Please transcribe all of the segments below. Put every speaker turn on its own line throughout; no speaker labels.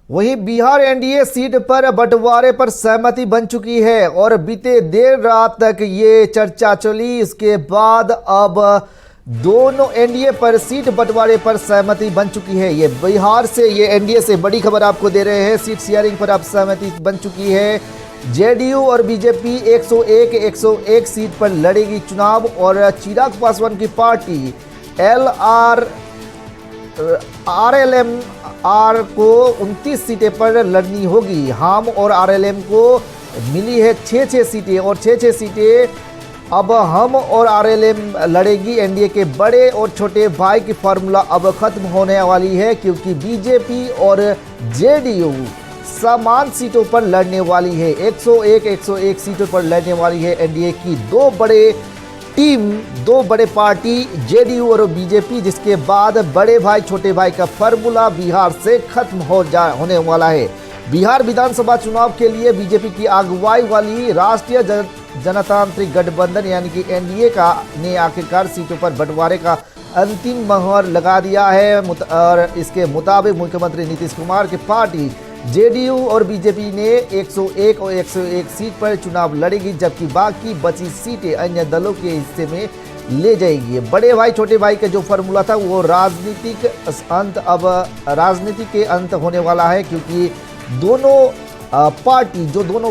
वहीं Bihar NDA seat पर बंटवारे पर सहमति बन चुकी है और बीते देर रात तक ये चर्चा चली। इसके बाद अब दोनों एनडीए पर सीट बंटवारे पर सहमति बन चुकी है। ये बिहार से, ये एनडीए से बड़ी खबर आपको दे रहे हैं। सीट शेयरिंग पर अब सहमति बन चुकी है। जेडीयू और बीजेपी 101 सीट पर लड़ेगी चुनाव और चिराग पासवान की पार्टी आरएलएम को 29 सीटें पर लड़नी होगी। हम और आरएलएम को मिली है 6 सीटें और 6 सीटें अब हम और आरएलएम लड़ेगी। एनडीए के बड़े और छोटे भाई की फार्मूला अब खत्म होने वाली है, क्योंकि बीजेपी और जेडीयू समान सीटों पर लड़ने वाली है। 101 सीटों पर लड़ने वाली है एनडीए की दो बड़े पार्टी जेडीयू और बीजेपी, जिसके बाद बड़े भाई छोटे भाई का फार्मूला बिहार से खत्म होने वाला है। बिहार विधानसभा चुनाव के लिए बीजेपी की अगुवाई वाली राष्ट्रीय जनतांत्रिक गठबंधन यानी कि एनडीए ने आखिरकार सीटों पर बंटवारे का अंतिम मोहर लगा दिया है और इसके मुताबिक मुख्यमंत्री नीतीश कुमार की पार्टी जेडीयू और बीजेपी ने 101 सीट पर चुनाव लड़ेगी, जबकि बाकी बची सीटें अन्य दलों के हिस्से में ले जाएगी। बड़े भाई छोटे भाई का जो फार्मूला था वो राजनीति के अंत होने वाला है, क्योंकि दोनों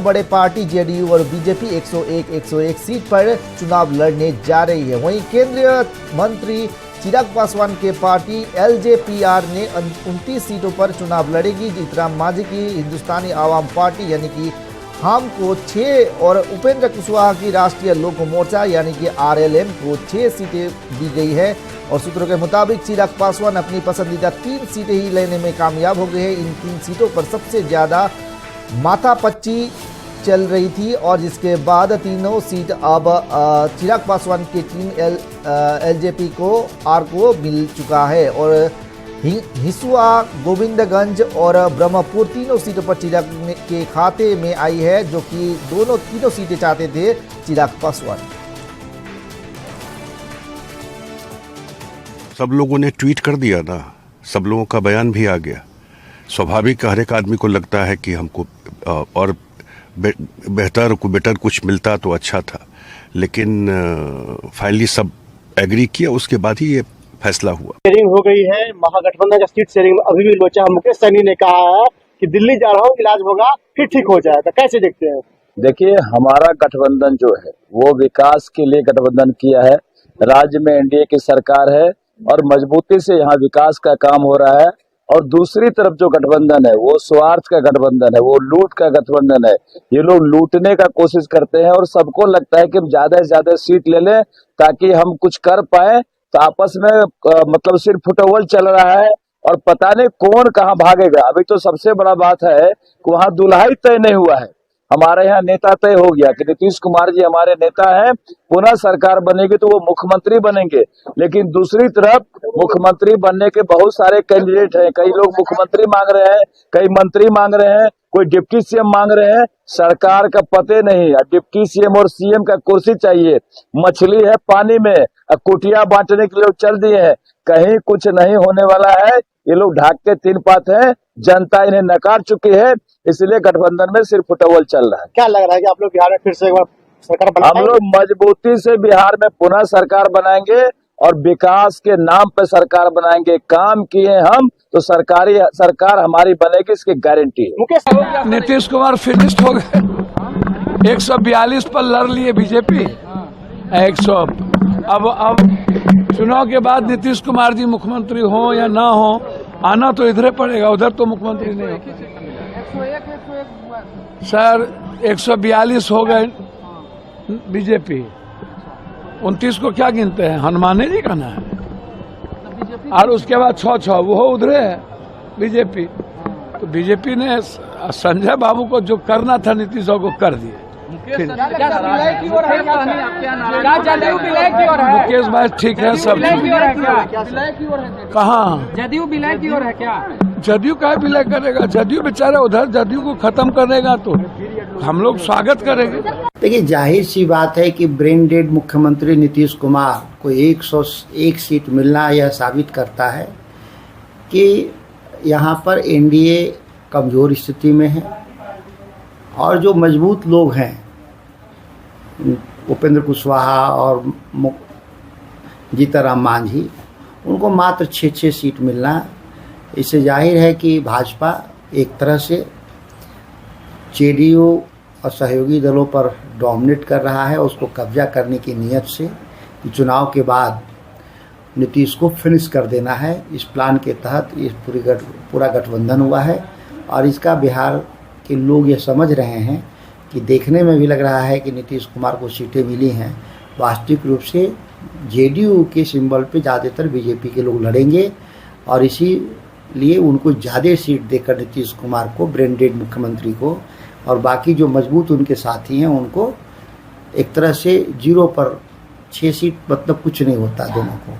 बड़े पार्टी जेडीयू और बीजेपी 101 सीट पर चुनाव लड़ने जा रही है। वहीं केंद्रीय मंत्री चिराग पासवान के पार्टी एलजेपीआर ने 29 सीटों पर चुनाव लड़ेगी। जीतराम मांझी की हिंदुस्तानी आवाम पार्टी यानी कि हम को 6 और उपेंद्र कुशवाहा की राष्ट्रीय लोक मोर्चा यानी कि आरएलएम को 6 सीटें दी गई है और सूत्रों के मुताबिक चिराग पासवान अपनी पसंदीदा 3 सीटें ही लेने में कामयाब हो गए हैं। इन 3 सीटों पर सबसे ज़्यादा माथापच्ची चल रही थी और जिसके बाद तीनों सीट अब चिराग पासवान की टीम एलजेपी को मिल चुका है और हिसुआ, गोविंदगंज और ब्रह्मपुर तीनों सीटों पर चिराग के खाते में आई है, जो कि तीनों सीटें चाहते थे चिराग पासवान।
सब लोगों ने ट्वीट कर दिया ना, सब लोगों का बयान भी आ गया। स्वाभाविक हर एक आदमी को लगता है कि हमको और बेटर कुछ मिलता तो अच्छा था, लेकिन फाइनली सब एग्री किया, उसके बाद ही ये फैसला हुआ।
शेयरिंग हो गई है महागठबंधन का सीट शेयरिंग अभी भी लोचा। मुकेश सहनी ने कहा है कि दिल्ली जा रहा हूँ, इलाज होगा फिर ठीक हो जाएगा। कैसे देखते हैं?
देखिए, हमारा गठबंधन जो है वो विकास के लिए गठबंधन किया है। राज्य में एनडीए की सरकार है और मजबूती से यहाँ विकास का काम हो रहा है। और दूसरी तरफ जो गठबंधन है वो स्वार्थ का गठबंधन है, वो लूट का गठबंधन है। ये लोग लूटने का कोशिश करते हैं और सबको लगता है कि हम ज्यादा से ज्यादा सीट ले लें ताकि हम कुछ कर पाए। तो आपस में मतलब सिर्फ फुटबॉल चल रहा है और पता नहीं कौन कहाँ भागेगा। अभी तो सबसे बड़ा बात है कि वहाँ दुल्हा ही तय नहीं हुआ है। हमारे यहाँ नेता तय हो गया कि नीतीश कुमार जी हमारे नेता हैं, पुनः सरकार बनेगी तो वो मुख्यमंत्री बनेंगे। लेकिन दूसरी तरफ मुख्यमंत्री बनने के बहुत सारे कैंडिडेट हैं। कई लोग मुख्यमंत्री मांग रहे हैं, कई मंत्री मांग रहे हैं, कोई डिप्टी सीएम मांग रहे हैं। सरकार का पते नहीं। डिप्टी सीएम और सीएम का कुर्सी चाहिए, मछली है पानी में, कुटिया बांटने के लिए चल दिए हैं। कहीं कुछ नहीं होने वाला है। ये लोग ढाक के 3 पात हैं, जनता इन्हें नकार चुकी है, इसलिए गठबंधन में सिर्फ फुटबॉल चल रहा है।
क्या लग रहा है कि आप लोग बिहार में फिर से एक बार सरकार बनाएंगे?
हम लोग मजबूती से बिहार में पुनः सरकार बनाएंगे और विकास के नाम पे सरकार बनाएंगे। काम किए हम तो सरकार हमारी बनेगी, इसकी गारंटी है।
मुकेश,
नीतीश कुमार फिनिश्ड हो गए। 142 पर लड़ लिए बीजेपी 100। अब चुनाव के बाद नीतीश कुमार जी मुख्यमंत्री हो या ना हो, आना तो इधर पड़ेगा, उधर तो मुख्यमंत्री नहीं हो। सर 142 हो गए बीजेपी, 29 को क्या गिनते हैं? हनुमान जी का ना है। और उसके बाद 6 वो उधरे है बीजेपी। तो बीजेपी ने संजय बाबू को जो करना था नीतीश को कर दिए।
मुकेश
भाई ठीक है सब। कहाँ
जदयू विलय की ओर है क्या?
जदयू का विलय करेगा? जदयू बेचारा उधर जदयू को खत्म करेगा तो हम लोग स्वागत करेंगे।
देखिए, जाहिर सी बात है कि ब्रेन डेड मुख्यमंत्री नीतीश कुमार को 101 सीट मिलना यह साबित करता है कि यहाँ पर एनडीए कमज़ोर स्थिति में है और जो मजबूत लोग हैं उपेंद्र कुशवाहा और जीतनराम मांझी, उनको मात्र 6 सीट मिलना, इससे जाहिर है कि भाजपा एक तरह से जेडीयू और सहयोगी दलों पर डोमिनेट कर रहा है, उसको कब्जा करने की नीयत से कि चुनाव के बाद नीतीश को फिनिश कर देना है। इस प्लान के तहत ये पूरा गठबंधन हुआ है और इसका बिहार के लोग ये समझ रहे हैं कि देखने में भी लग रहा है कि नीतीश कुमार को सीटें मिली हैं, वास्तविक रूप से जेडीयू के सिंबल पे ज़्यादातर बीजेपी के लोग लड़ेंगे और इसीलिए उनको ज़्यादा सीट देकर नीतीश कुमार को, ब्रेन डेड मुख्यमंत्री को, और बाकी जो मजबूत उनके साथी हैं उनको एक तरह से 0 पर 6 सीट मतलब कुछ नहीं होता दोनों को।